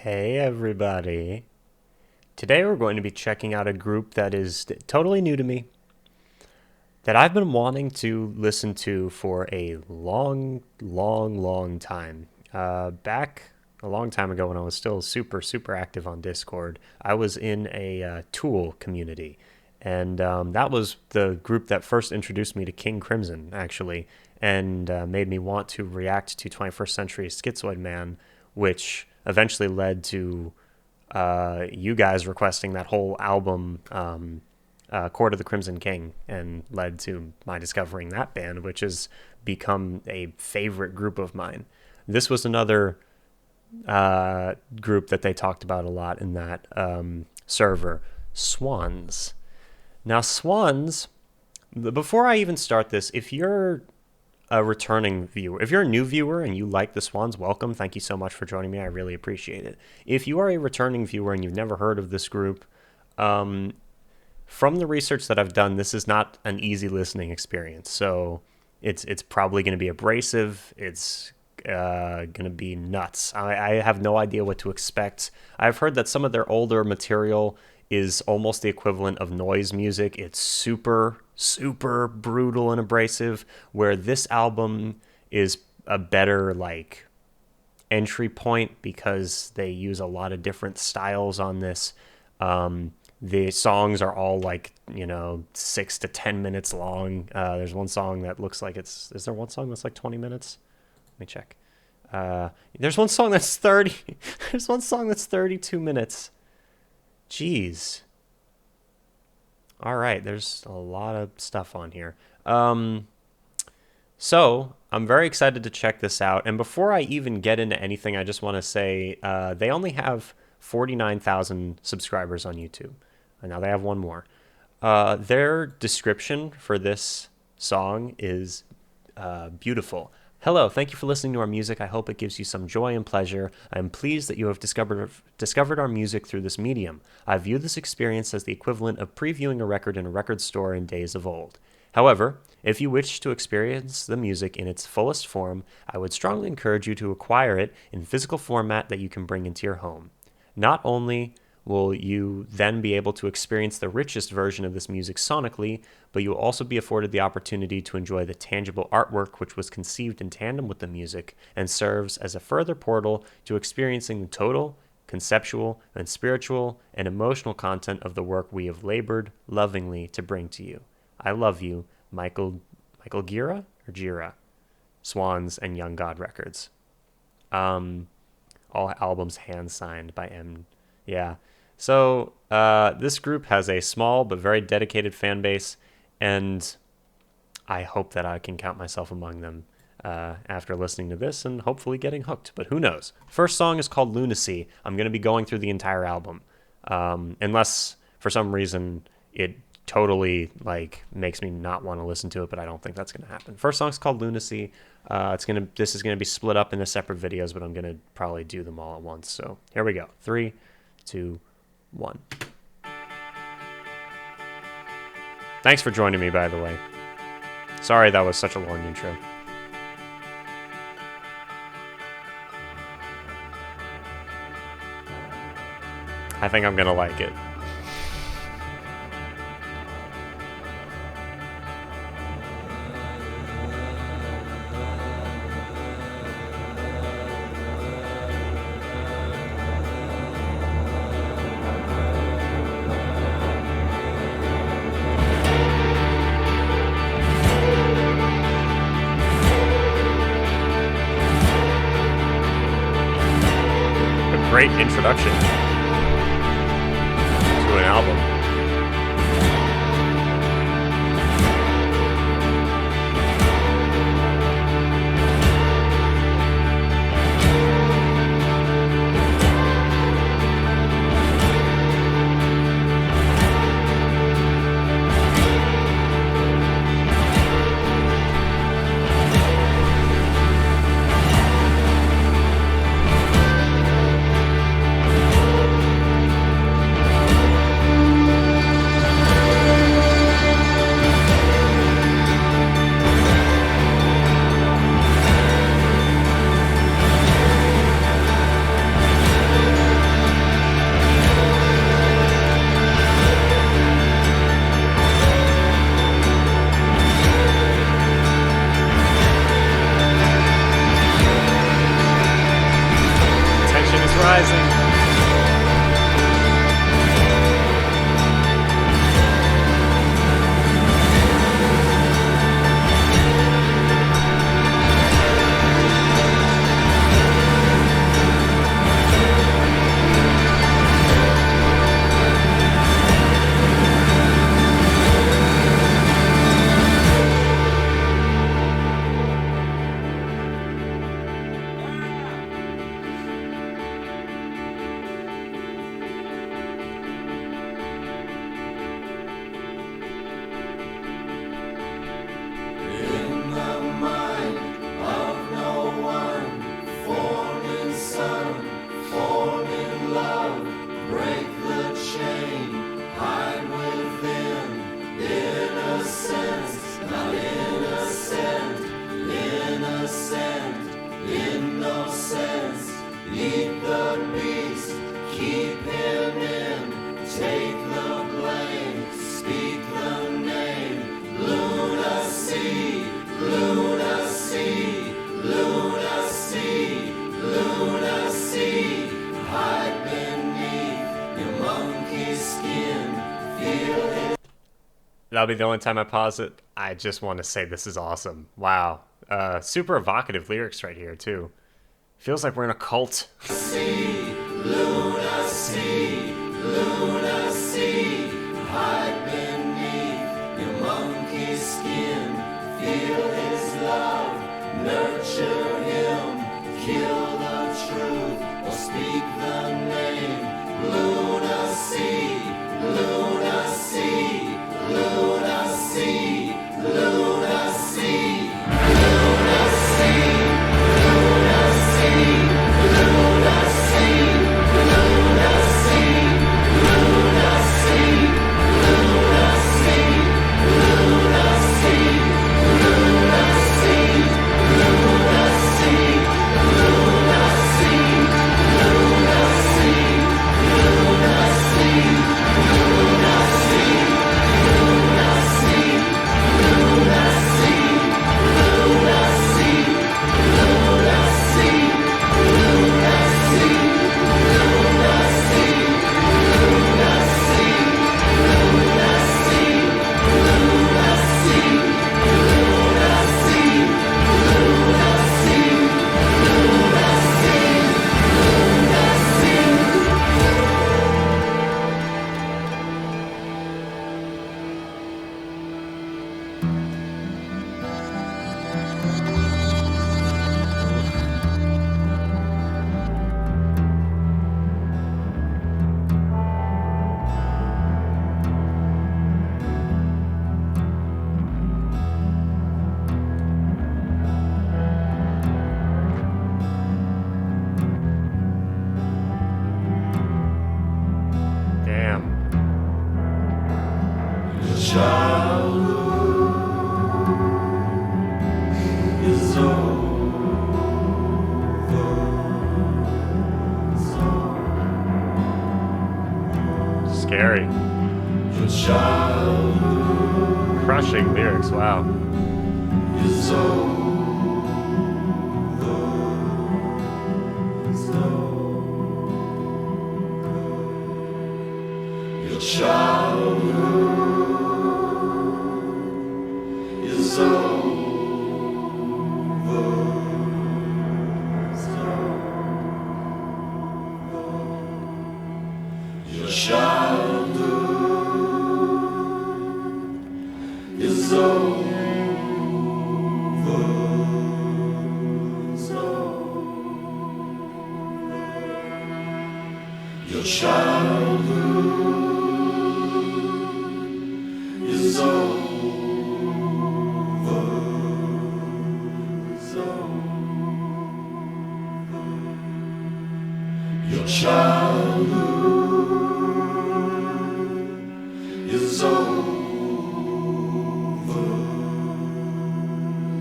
Hey everybody. Today we're going to be checking out a group that is totally new to me, that I've been wanting to listen to for a long time. Back a long time ago when I was still super active on Discord, I was in a Tool community. And that was the group that first introduced me to King Crimson, actually, and made me want to react to 21st Century Schizoid Man, which eventually led to you guys requesting that whole album, Court of the Crimson King, and led to my discovering that band, which has become a favorite group of mine. This was another group that they talked about a lot in that server, SWANS. Now, SWANS, before I even start this, if you're a returning viewer, if you're a new viewer and you like the Swans, welcome. Thank you so much for joining me. I really appreciate it. If you are a returning viewer and you've never heard of this group, from the research that I've done, this is not an easy listening experience. So it's probably going to be abrasive. It's going to be nuts. I have no idea what to expect. I've heard that some of their older material is almost the equivalent of noise music. It's super brutal and abrasive, where this album is a better like entry point because they use a lot of different styles on this. The songs are all like 6 to 10 minutes long. There's one song that looks like is there one song that's like 20 minutes? Let me check. There's one song that's 30. There's one song that's 32 minutes. Jeez. All right, there's a lot of stuff on here. So I'm very excited to check this out. And before I even get into anything, I just want to say they only have 49,000 subscribers on YouTube. And now they have one more. Their description for this song is beautiful. Hello, thank you for listening to our music. I hope it gives you some joy and pleasure. I am pleased that you have discovered our music through this medium. I view this experience as the equivalent of previewing a record in a record store in days of old. However, if you wish to experience the music in its fullest form, I would strongly encourage you to acquire it in physical format that you can bring into your home. Not only will you then be able to experience the richest version of this music sonically, but you will also be afforded the opportunity to enjoy the tangible artwork which was conceived in tandem with the music and serves as a further portal to experiencing the total, conceptual, and spiritual and emotional content of the work we have labored lovingly to bring to you. I love you, Michael Gira or Gira, Swans and Young God Records. All albums hand signed by M. Yeah. So this group has a small but very dedicated fan base, and I hope that I can count myself among them after listening to this and hopefully getting hooked, but who knows. First song is called Lunacy. I'm going to be going through the entire album, unless for some reason it totally makes me not want to listen to it, but I don't think that's going to happen. First song's called Lunacy. This is going to be split up into separate videos, but I'm going to probably do them all at once. So here we go. 3, 2, 1. Thanks for joining me, by the way. Sorry that was such a long intro. I think I'm gonna like it. Great introduction to an album. rising. That'll be the only time I pause it. I just want to say this is awesome. Wow. Super evocative lyrics right here, too. Feels like we're in a cult. Lunacy, Lunacy, Lunacy, hide beneath your monkey skin. Feel his love, nurture him, kill the truth, or speak the name. Lunacy, Lunacy, Lunacy, Lunacy, Lunacy, Lunacy, Lunacy, Lunacy, Scary. Crushing lyrics, wow. Your childhood is over. Your childhood is over. Your childhood is over. Your childhood is over.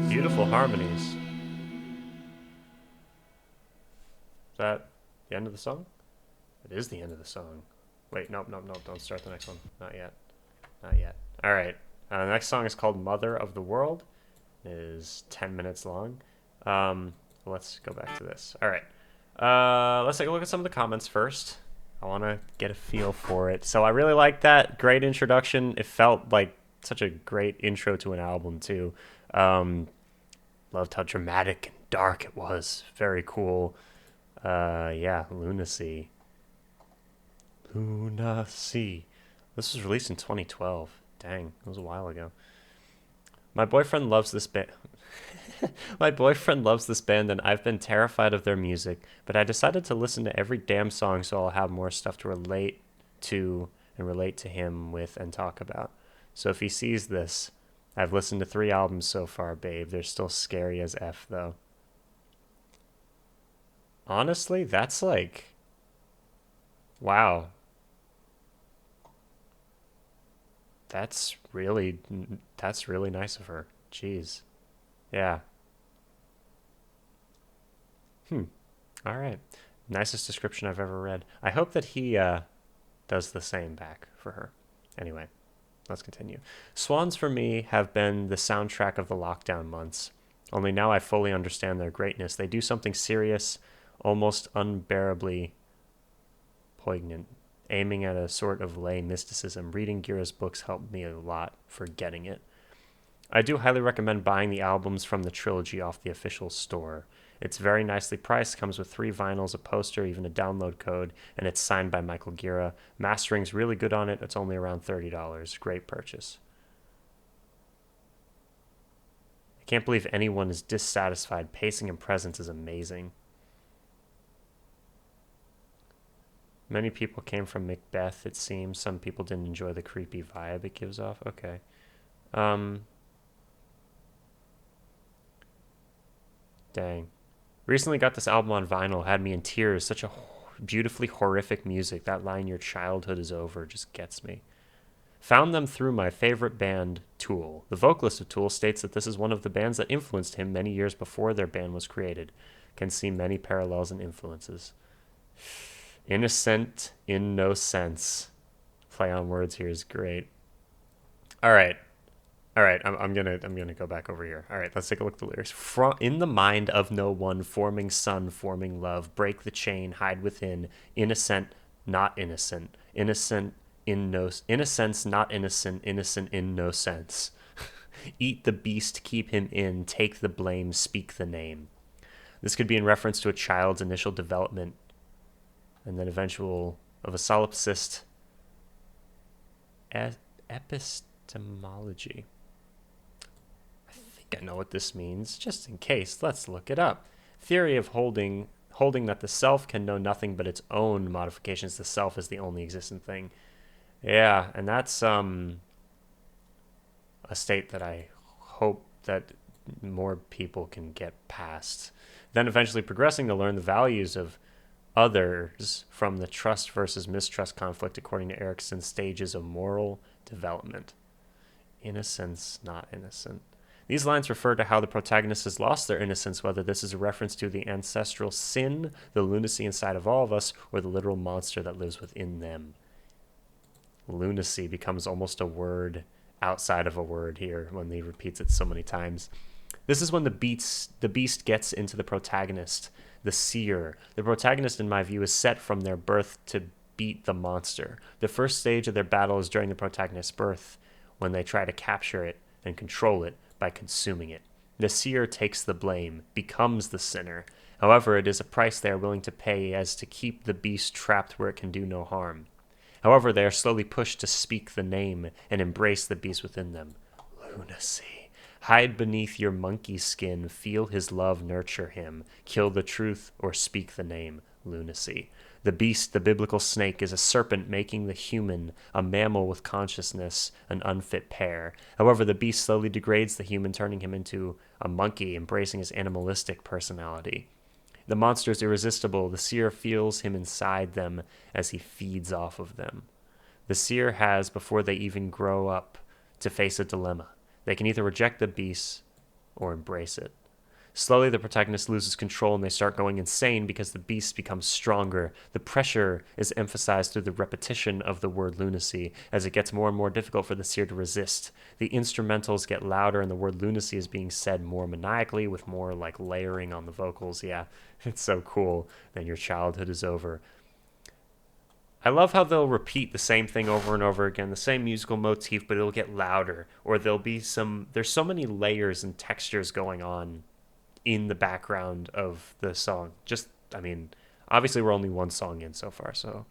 Beautiful harmonies. Is that the end of the song? It is the end of the song. Wait, nope, don't start the next one. Not yet. Not yet. Alright. The next song is called Mother of the World. It is 10 minutes long. Let's go back to this. Alright. Let's take a look at some of the comments first. I want to get a feel for it. So I really like that. Great introduction. It felt like such a great intro to an album, too. Um, Loved how dramatic and dark it was. Very cool. Yeah, Lunacy. Lunacy. This was released in 2012. Dang, it was a while ago. My boyfriend loves this band. My boyfriend loves this band, and I've been terrified of their music, but I decided to listen to every damn song so I'll have more stuff to relate to and relate to him with and talk about. So if he sees this, I've listened to 3 albums so far, babe. They're still scary as F, though. Honestly, that's like, wow. That's really nice of her. Jeez. Yeah. Hmm. All right. Nicest description I've ever read. I hope that he does the same back for her. Anyway, let's continue. Swans for me have been the soundtrack of the lockdown months. Only now I fully understand their greatness. They do something serious, almost unbearably poignant, aiming at a sort of lay mysticism. Reading Gira's books helped me a lot for getting it. I do highly recommend buying the albums from the trilogy off the official store. It's very nicely priced, comes with 3 vinyls, a poster, even a download code, and it's signed by Michael Gira. Mastering's really good on it. It's only around $30. Great purchase. I can't believe anyone is dissatisfied. Pacing and presence is amazing. Many people came from Macbeth, it seems. Some people didn't enjoy the creepy vibe it gives off. Okay. Um, Dang. Recently got this album on vinyl, had me in tears. Such a beautifully horrific music. That line, your childhood is over, just gets me. Found them through my favorite band, Tool. The vocalist of Tool states that this is one of the bands that influenced him many years before their band was created. Can see many parallels and influences. Innocent in no sense. Play on words here is great. All right. All right, I'm gonna go back over here. All right, let's take a look at the lyrics. From in the mind of no one, forming sun, forming love. Break the chain, hide within. Innocent, not innocent. Innocent in no innocence, not innocent. Innocent in no sense. Eat the beast, keep him in. Take the blame, speak the name. This could be in reference to a child's initial development, and then eventual of a solipsist epistemology. I know what this means. Just in case, let's look it up. Theory of holding that the self can know nothing but its own modifications. The self is the only existent thing. Yeah, and that's a state that I hope that more people can get past. Then eventually progressing to learn the values of others from the trust versus mistrust conflict according to Erickson's stages of moral development. Innocence, not innocent. These lines refer to how the protagonist has lost their innocence, whether this is a reference to the ancestral sin, the lunacy inside of all of us, or the literal monster that lives within them. Lunacy becomes almost a word outside of a word here when he repeats it so many times. This is when the beast gets into the protagonist, the seer. The protagonist, in my view, is set from their birth to beat the monster. The first stage of their battle is during the protagonist's birth, when they try to capture it and control it by consuming it. The seer takes the blame, becomes the sinner. However, it is a price they are willing to pay as to keep the beast trapped where it can do no harm. However, they are slowly pushed to speak the name and embrace the beast within them. Lunacy. Hide beneath your monkey skin, feel his love, nurture him. Kill the truth or speak the name. Lunacy. The beast, the biblical snake, is a serpent making the human, a mammal with consciousness, an unfit pair. However, the beast slowly degrades the human, turning him into a monkey, embracing his animalistic personality. The monster is irresistible. The seer feels him inside them as he feeds off of them. The seer has, before they even grow up, to face a dilemma. They can either reject the beast or embrace it. Slowly, the protagonist loses control and they start going insane because the beast becomes stronger. The pressure is emphasized through the repetition of the word lunacy as it gets more and more difficult for the seer to resist. The instrumentals get louder and the word lunacy is being said more maniacally with more like layering on the vocals. Yeah, it's so cool. Then your childhood is over. I love how they'll repeat the same thing over and over again, the same musical motif, but it'll get louder, or there'll be there's so many layers and textures going on in the background of the song. I mean, obviously we're only one song in so far, so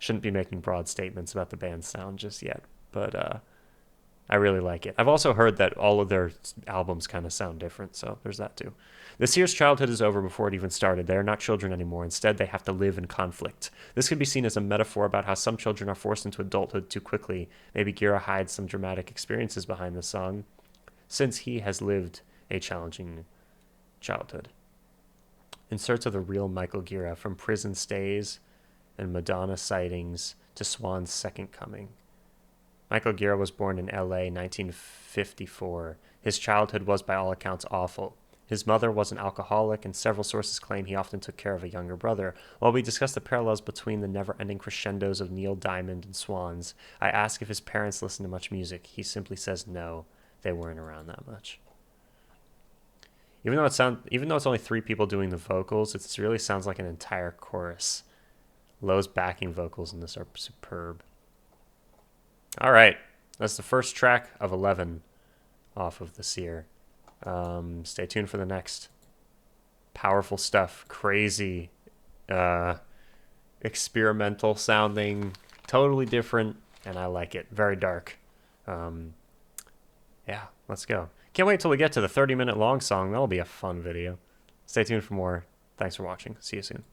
shouldn't be making broad statements about the band's sound just yet, but I really like it. I've also heard that all of their albums kind of sound different, so there's that too. The seer's childhood is over before it even started. They are not children anymore. Instead, they have to live in conflict. This could be seen as a metaphor about how some children are forced into adulthood too quickly. Maybe Gira hides some dramatic experiences behind the song, since he has lived a challenging childhood. Inserts of the real Michael Gira, from prison stays and Madonna sightings to Swan's second coming. Michael Gira was born in LA in 1954. His childhood was, by all accounts, awful. His mother was an alcoholic, and several sources claim he often took care of a younger brother. While we discuss the parallels between the never-ending crescendos of Neil Diamond and Swans, I ask if his parents listened to much music. He simply says no, they weren't around that much. Even though it's only 3 people doing the vocals, it really sounds like an entire chorus. Lowe's backing vocals in this are superb. All right, that's the first track of 11 off of the Seer. Stay tuned for the next. Powerful stuff, crazy, experimental sounding, totally different, and I like it. Very dark. Yeah, let's go. Can't wait till we get to the 30-minute long song. That'll be a fun video. Stay tuned for more. Thanks for watching. See you soon.